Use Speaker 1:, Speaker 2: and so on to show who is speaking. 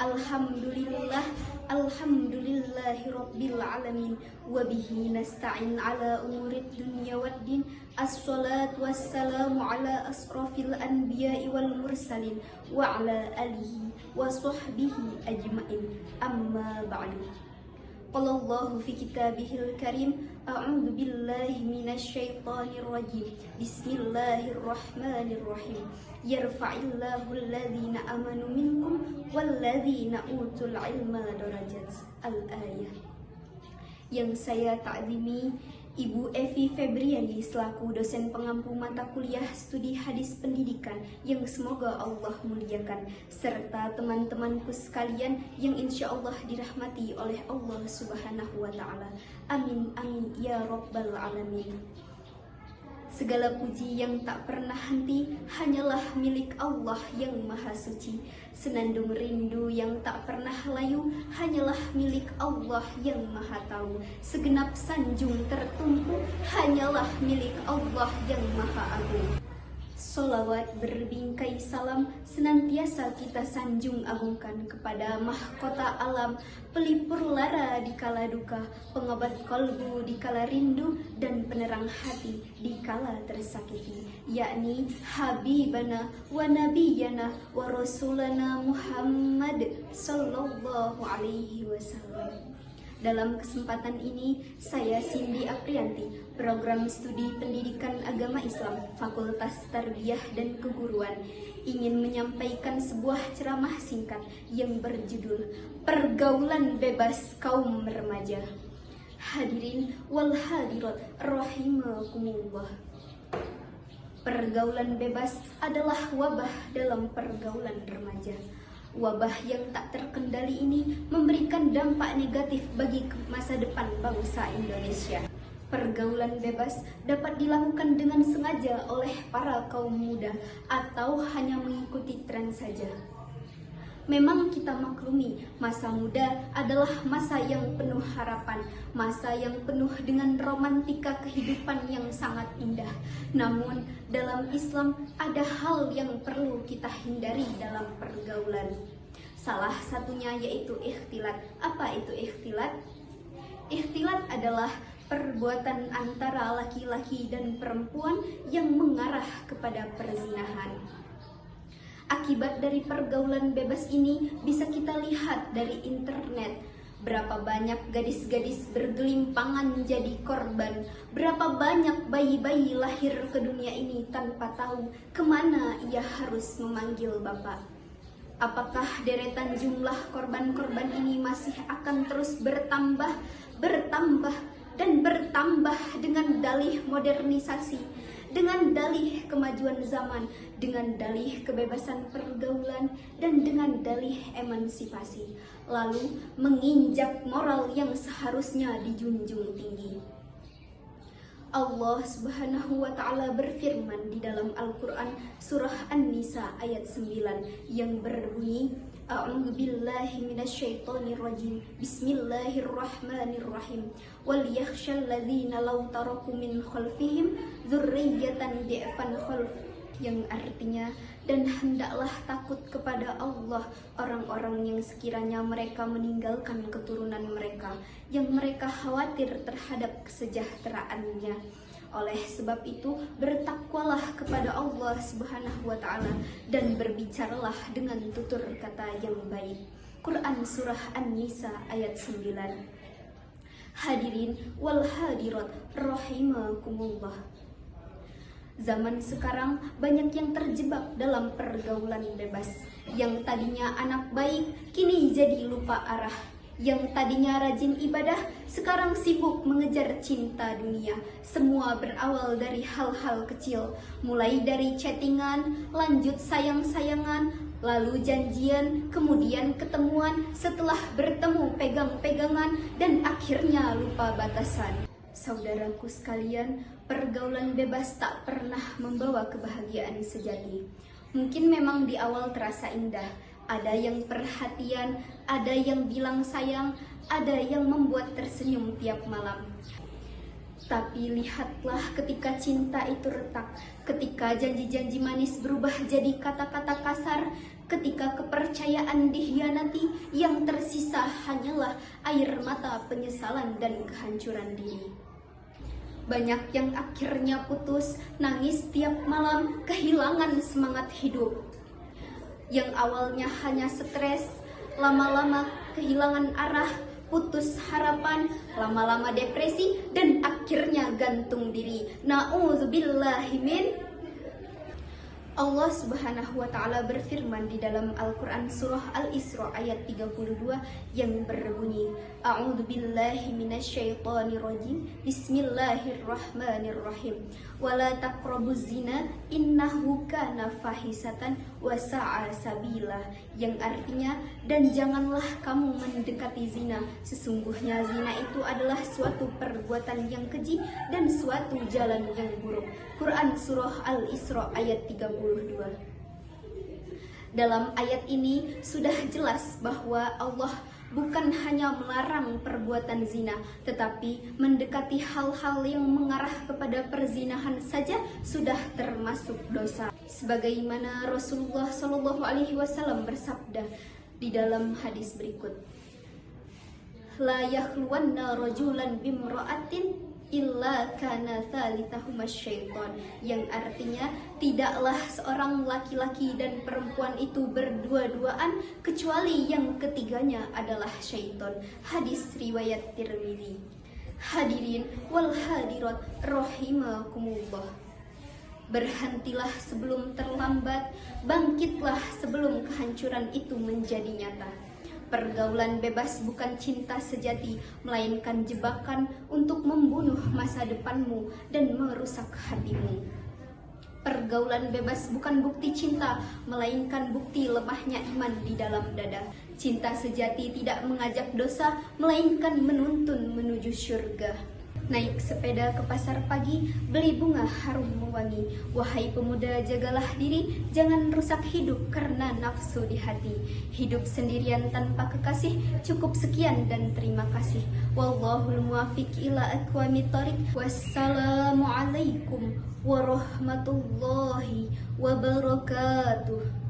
Speaker 1: Alhamdulillah, alhamdulillahi rabbil alamin, wa bihi nasta'in ala umurid dunya waddin. Assalatu wassalamu ala asrafil anbiya'i wal mursalin wa ala alihi wa sahbihi ajma'in. Amma ba'du. Qala Allahu fi kitabihil karim, a'udzu billahi minasy syaithanir rajim. Bismillahirrahmanirrahim. Yarfa'illahu alladhina amanu minkum walladzina utul ilma darajat. Al-ayah. Yang saya ta'zimi Ibu Evi Febriani selaku dosen pengampu mata kuliah studi hadis pendidikan yang semoga Allah muliakan, serta teman-temanku sekalian yang insya Allah dirahmati oleh Allah Subhanahu wa Ta'ala. Amin amin ya Rabbal alamin. Segala puji yang tak pernah henti hanyalah milik Allah yang Maha Suci. Senandung rindu yang tak pernah layu hanyalah milik Allah yang Maha Tahu. Segenap sanjung tertumpu hanyalah milik Allah yang Maha Agung. Sholawat berbingkai salam senantiasa kita sanjung agungkan kepada mahkota alam, pelipur lara di kala duka, pengobat kolbu di kala rindu, dan penerang hati di kala tersakiti, yakni Habibana wa Nabiyana wa Rasulana Muhammad sallallahu alaihi wasallam. Dalam kesempatan ini, saya Cindy Aprianti, Program Studi Pendidikan Agama Islam, Fakultas Tarbiyah dan Keguruan, ingin menyampaikan sebuah ceramah singkat yang berjudul Pergaulan Bebas Kaum Remaja. Hadirin wal hadirat rahimakumullah. Pergaulan bebas adalah wabah dalam pergaulan remaja. Wabah yang tak terkendali ini memberikan dampak negatif bagi masa depan bangsa Indonesia. Pergaulan bebas dapat dilakukan dengan sengaja oleh para kaum muda atau hanya mengikuti tren saja. Memang kita maklumi, masa muda adalah masa yang penuh harapan, masa yang penuh dengan romantika kehidupan yang sangat indah. Namun, dalam Islam ada hal yang perlu kita hindari dalam pergaulan. Salah satunya yaitu ikhtilat. Apa itu ikhtilat? Ikhtilat adalah perbuatan antara laki-laki dan perempuan yang mengarah kepada perzinahan. Akibat dari pergaulan bebas ini bisa kita lihat dari internet. Berapa banyak gadis-gadis bergelimpangan jadi korban. Berapa banyak bayi-bayi lahir ke dunia ini tanpa tahu kemana ia harus memanggil bapak. Apakah deretan jumlah korban-korban ini masih akan terus bertambah dan bertambah dengan dalih modernisasi, dengan dalih kemajuan zaman, dengan dalih kebebasan pergaulan, dan dengan dalih emansipasi, lalu menginjak moral yang seharusnya dijunjung tinggi? Allah Subhanahu wa Ta'ala berfirman di dalam Al-Quran surah An-Nisa ayat 9 yang berbunyi, A'udzu billahi minasyaitonir rajim. Bismillahirrahmanirrahim. Wal yakhshal ladzina law taraku min khalfihim dzurriyyatan di'fan khalf, yang artinya, dan hendaklah takut kepada Allah orang-orang yang sekiranya mereka meninggalkan keturunan mereka yang mereka khawatir terhadap kesejahteraannya. Oleh sebab itu, bertakwalah kepada Allah Subhanahu wa Ta'ala dan berbicaralah dengan tutur kata yang baik. Quran surah An-Nisa ayat 9. Hadirin wal hadirat rahimakumullah. Zaman sekarang banyak yang terjebak dalam pergaulan bebas. Yang tadinya anak baik kini jadi lupa arah. Yang tadinya rajin ibadah sekarang sibuk mengejar cinta dunia. Semua berawal dari hal-hal kecil, mulai dari chattingan, lanjut sayang-sayangan, lalu janjian, kemudian ketemuan, setelah bertemu pegang-pegangan, dan akhirnya lupa batasan. Saudaraku sekalian, pergaulan bebas tak pernah membawa kebahagiaan sejati. Mungkin memang di awal terasa indah, ada yang perhatian, ada yang bilang sayang, ada yang membuat tersenyum tiap malam. Tapi lihatlah ketika cinta itu retak, ketika janji-janji manis berubah jadi kata-kata kasar, ketika kepercayaan dikhianati, yang tersisa hanyalah air mata penyesalan dan kehancuran diri. Banyak yang akhirnya putus, nangis tiap malam, kehilangan semangat hidup. Yang awalnya hanya stres, lama-lama kehilangan arah, putus harapan, lama-lama depresi, dan akhirnya gantung diri. Na'udzubillahi min. Allah Subhanahu wa Ta'ala berfirman di dalam Al-Quran surah Al-Isra ayat 32 yang berbunyi, A'udzu billahi minasyaitonir rajim. Bismillahirrahmanirrahim. Wala taqrabuz zina innahu kana fahisatan wa sa'a sabila. Yang artinya, dan janganlah kamu mendekati zina, sesungguhnya zina itu adalah suatu perbuatan yang keji dan suatu jalan yang buruk. Quran surah Al-Isra ayat 32. Dalam ayat ini sudah jelas bahwa Allah bukan hanya melarang perbuatan zina, tetapi mendekati hal-hal yang mengarah kepada perzinahan saja sudah termasuk dosa. Sebagaimana Rasulullah Shallallahu Alaihi Wasallam bersabda di dalam hadis berikut, La yakhluwanna rajulan bimra'atin illa kana thalithahuma syaitan, yang artinya tidaklah seorang laki-laki dan perempuan itu berdua-duaan kecuali yang ketiganya adalah syaitan. Hadis riwayat Tirmidzi. Hadirin wal hadirat rahimakumullah, berhentilah sebelum terlambat, bangkitlah sebelum kehancuran itu menjadi nyata. Pergaulan bebas bukan cinta sejati, melainkan jebakan untuk membunuh masa depanmu dan merusak hatimu. Pergaulan bebas bukan bukti cinta, melainkan bukti lemahnya iman di dalam dada. Cinta sejati tidak mengajak dosa, melainkan menuntun menuju surga. Naik sepeda ke pasar pagi, beli bunga harum mewangi. Wahai pemuda, jagalah diri, jangan rusak hidup karena nafsu di hati. Hidup sendirian tanpa kekasih, cukup sekian dan terima kasih. Wallahul muwaffiq ila aqwamit thoriq. Wassalamualaikum warahmatullahi wabarakatuh.